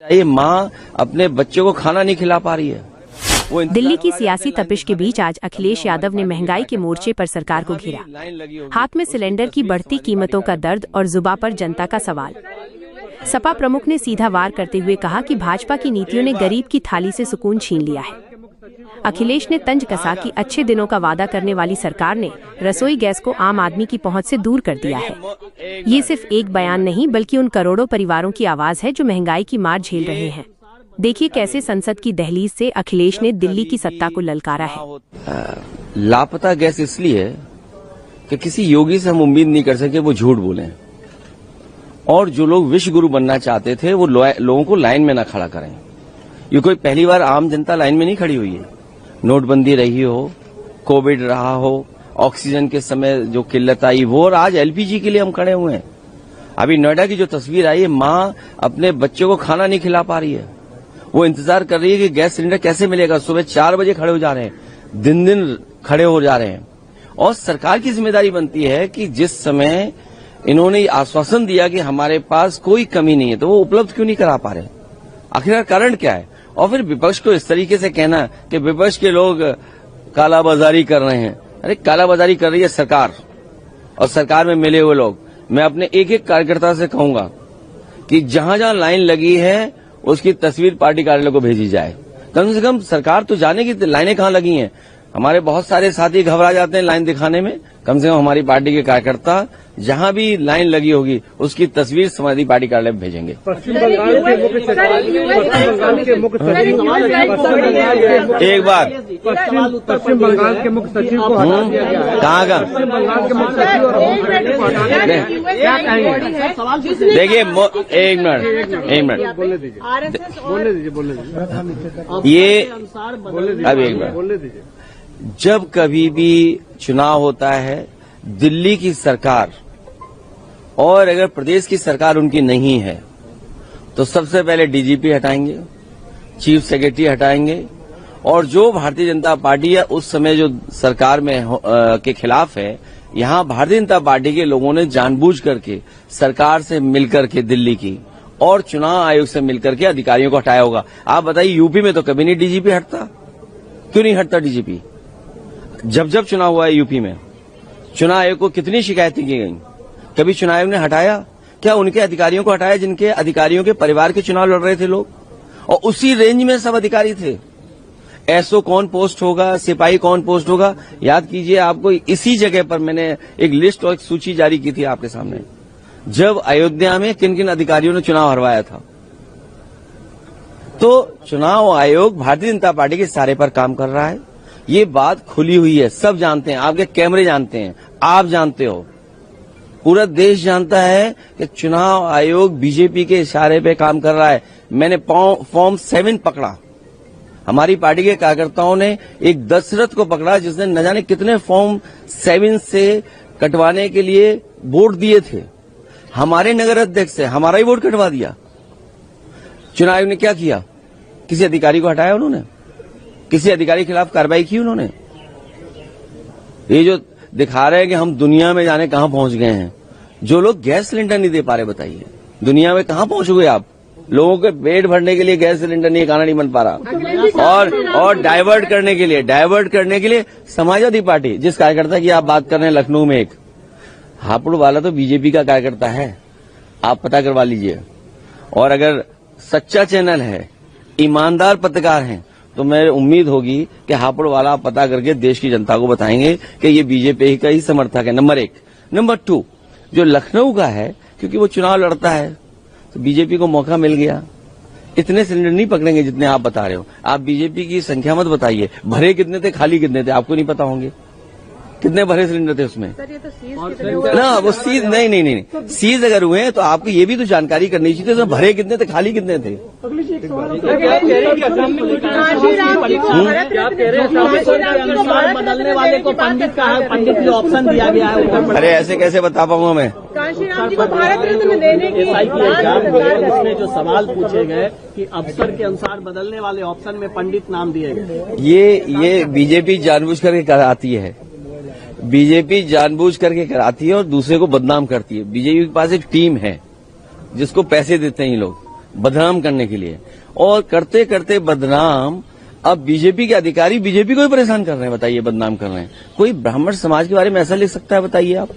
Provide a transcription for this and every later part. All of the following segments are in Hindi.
ये माँ अपने बच्चे को खाना नहीं खिला पा रही है। दिल्ली की सियासी तपिश के बीच आज अखिलेश यादव ने महंगाई के मोर्चे पर सरकार को घेरा। हाथ में सिलेंडर की बढ़ती कीमतों का दर्द और जुबां पर जनता का सवाल। सपा प्रमुख ने सीधा वार करते हुए कहा कि भाजपा की नीतियों ने गरीब की थाली से सुकून छीन लिया है। अखिलेश ने तंज कसा कि अच्छे दिनों का वादा करने वाली सरकार ने रसोई गैस को आम आदमी की पहुंच से दूर कर दिया है। ये सिर्फ एक बयान नहीं बल्कि उन करोड़ों परिवारों की आवाज है जो महंगाई की मार झेल रहे हैं। देखिए कैसे संसद की दहलीज से अखिलेश ने दिल्ली की सत्ता को ललकारा है। लापता गैस इसलिए कि किसी योगी से हम उम्मीद नहीं कर सके वो झूठ बोले, और जो लोग विश्व गुरु बनना चाहते थे वो लोगों को लाइन में ना खड़ा करें। ये कोई पहली बार आम जनता लाइन में नहीं खड़ी हुई है। नोटबंदी रही हो, कोविड रहा हो, ऑक्सीजन के समय जो किल्लत आई वो, और आज एलपीजी के लिए हम खड़े हुए हैं। अभी नोएडा की जो तस्वीर आई है, माँ अपने बच्चे को खाना नहीं खिला पा रही है। वो इंतजार कर रही है कि गैस सिलेंडर कैसे मिलेगा। सुबह 4 बजे खड़े हो जा रहे हैं, दिन दिन खड़े हो जा रहे हैं। और सरकार की जिम्मेदारी बनती है कि जिस समय इन्होंने आश्वासन दिया कि हमारे पास कोई कमी नहीं है, तो वो उपलब्ध क्यों नहीं करा पा रहे? आखिर कारण क्या है? और फिर विपक्ष को इस तरीके से कहना कि विपक्ष के लोग कालाबाजारी कर रहे हैं। अरे कालाबाजारी कर रही है सरकार और सरकार में मिले हुए लोग। मैं अपने एक एक कार्यकर्ता से कहूंगा कि जहां जहां लाइन लगी है उसकी तस्वीर पार्टी कार्यालय को भेजी जाए। कम से कम सरकार तो जाने की लाइनें कहां लगी हैं। हमारे बहुत सारे साथी घबरा जाते हैं लाइन दिखाने में। कम से कम हमारी पार्टी के कार्यकर्ता जहां भी लाइन लगी होगी उसकी तस्वीर समाजवादी पार्टी कार्यालय में भेजेंगे। एक बार पश्चिम बंगाल के मुख्य सचिव को हटा दिया गया है। कहाँ का? देखिए एक मिनट बोलने दीजिए। ये अब एक मिनट, जब कभी भी चुनाव होता है दिल्ली की सरकार, और अगर प्रदेश की सरकार उनकी नहीं है तो सबसे पहले डीजीपी हटाएंगे, चीफ सेक्रेटरी हटाएंगे, और जो भारतीय जनता पार्टी है उस समय जो सरकार में के खिलाफ है, यहां भारतीय जनता पार्टी के लोगों ने जानबूझ करके सरकार से मिलकर के दिल्ली की और चुनाव आयोग से मिलकर के अधिकारियों को हटाया होगा। आप बताइए, यूपी में तो कभी नहीं डीजीपी हटता। क्यों नहीं हटता डीजीपी? जब चुनाव हुआ है यूपी में, चुनाव आयोग को कितनी शिकायतें की गई, कभी चुनाव आयोग ने हटाया क्या? उनके अधिकारियों को हटाया जिनके अधिकारियों के परिवार के चुनाव लड़ रहे थे लोग, और उसी रेंज में सब अधिकारी थे। एसओ कौन पोस्ट होगा, सिपाही कौन पोस्ट होगा, याद कीजिए। आपको इसी जगह पर मैंने एक लिस्ट और एक सूची जारी की थी आपके सामने, जब अयोध्या में किन किन अधिकारियों ने चुनाव हरवाया था। तो चुनाव आयोग भारतीय जनता पार्टी के सारे पर काम कर रहा है। ये बात खुली हुई है, सब जानते हैं, आपके कैमरे जानते हैं, आप जानते हो, पूरा देश जानता है कि चुनाव आयोग बीजेपी के इशारे पे काम कर रहा है। मैंने फॉर्म 7 पकड़ा, हमारी पार्टी के कार्यकर्ताओं ने एक दशरथ को पकड़ा जिसने न जाने कितने फॉर्म 7 से कटवाने के लिए वोट दिए थे। हमारे नगर अध्यक्ष से हमारा ही वोट कटवा दिया। चुनाव आयोग ने क्या किया? किसी अधिकारी को हटाया उन्होंने? किसी अधिकारी के खिलाफ कार्रवाई की उन्होंने? ये जो दिखा रहे हैं कि हम दुनिया में जाने कहां पहुंच गए हैं। जो लोग गैस सिलेंडर नहीं दे पा रहे, बताइए दुनिया में कहां पहुंचोगे आप? लोगों के पेट भरने के लिए गैस सिलेंडर नहीं, खाना नहीं बन पा रहा, और डाइवर्ट करने के लिए समाजवादी पार्टी, जिस कार्यकर्ता की आप बात कर रहे हैं लखनऊ में, एक हापुड़ वाला तो बीजेपी का कार्यकर्ता है, आप पता करवा लीजिए। और अगर सच्चा चैनल है, ईमानदार पत्रकार हैं, तो मैं उम्मीद होगी कि हापुड़ वाला पता करके देश की जनता को बताएंगे कि ये बीजेपी का ही समर्थक है। नंबर 1। नंबर 2, जो लखनऊ का है, क्योंकि वो चुनाव लड़ता है तो बीजेपी को मौका मिल गया। इतने सिलेंडर नहीं पकड़ेंगे जितने आप बता रहे हो। आप बीजेपी की संख्या मत बताइए, भरे कितने थे, खाली कितने थे, आपको नहीं पता होंगे। कितने भरे सिलेंडर थे उसमें? ना वो सीज नहीं, सीज अगर हुए हैं तो आपको ये भी तो जानकारी करनी चाहिए थी, भरे कितने थे, खाली कितने थे। बदलने वाले को पंडित का है, पंडित को ऑप्शन दिया गया है। अरे ऐसे कैसे बता पाऊंगा मैं? उसमें जो सवाल पूछे गए कि अफसर के अनुसार बदलने वाले ऑप्शन में पंडित नाम दिए गए। ये बीजेपी जानबूझ करके कराती है। बीजेपी जानबूझ करके कराती है और दूसरे को बदनाम करती है। बीजेपी के पास एक टीम है जिसको पैसे देते हैं ये लोग, बदनाम करने के लिए, और करते करते बदनाम अब बीजेपी के अधिकारी बीजेपी को ही परेशान कर रहे हैं। बताइए, बदनाम कर रहे हैं। कोई ब्राह्मण समाज के बारे में ऐसा लिख सकता है? बताइए आप।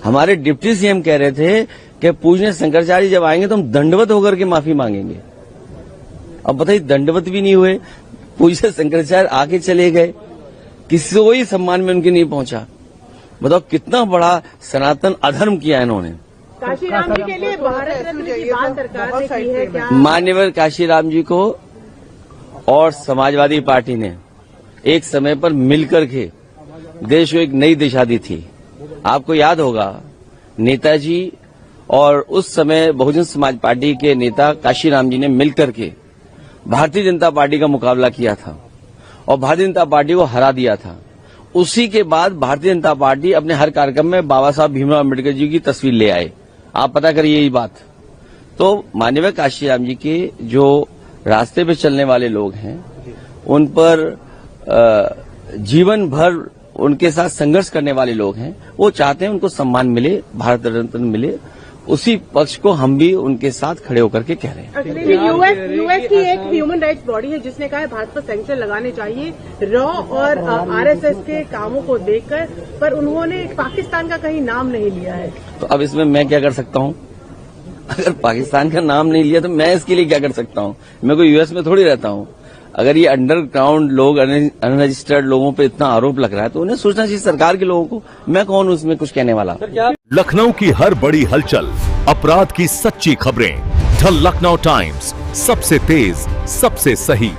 हमारे डिप्टी सीएम कह रहे थे कि पूजनीय शंकराचार्य जब आएंगे तो हम दंडवत होकर के माफी मांगेंगे। अब बताइए, दंडवत भी नहीं हुए, पूजनीय शंकराचार्य आके चले गए, किसी को ही सम्मान में उनके नहीं पहुंचा। बताओ कितना बड़ा सनातन अधर्म किया इन्होंने। काशीराम जी के लिए भारत रत्न की बात सरकार ने की है क्या? मान्यवर काशीराम जी को और समाजवादी पार्टी ने एक समय पर मिलकर के देश को एक नई दिशा दी थी। आपको याद होगा, नेताजी और उस समय बहुजन समाज पार्टी के नेता काशीराम जी ने मिलकर के भारतीय जनता पार्टी का मुकाबला किया था और भारतीय जनता पार्टी को हरा दिया था। उसी के बाद भारतीय जनता पार्टी अपने हर कार्यक्रम में बाबा साहब भीमराव अम्बेडकर जी की तस्वीर ले आए। आप पता करिए यही बात। तो माननीय काशीराम जी के जो रास्ते पे चलने वाले लोग हैं, उन पर जीवन भर उनके साथ संघर्ष करने वाले लोग हैं, वो चाहते हैं उनको सम्मान मिले, भारत रत्न मिले। उसी पक्ष को हम भी उनके साथ खड़े होकर के कह रहे हैं। यूएस की एक ह्यूमन राइट्स बॉडी है जिसने कहा है भारत पर सैंक्शन लगाने चाहिए रॉ और आरएसएस के कामों को देखकर, पर उन्होंने पाकिस्तान का कहीं नाम नहीं लिया है। तो अब इसमें मैं क्या कर सकता हूं? अगर पाकिस्तान का नाम नहीं लिया तो मैं इसके लिए क्या कर सकता हूं? मैं कोई यूएस में थोड़ी रहता हूं। अगर ये अंडरग्राउंड लोग, अनरजिस्टर्ड लोगों पे इतना आरोप लग रहा है तो उन्हें सोचना चाहिए सरकार के लोगों को। मैं कौन हूं उसमें कुछ कहने वाला? लखनऊ की हर बड़ी हलचल, अपराध की सच्ची खबरें, द लखनऊ टाइम्स, सबसे तेज, सबसे सही।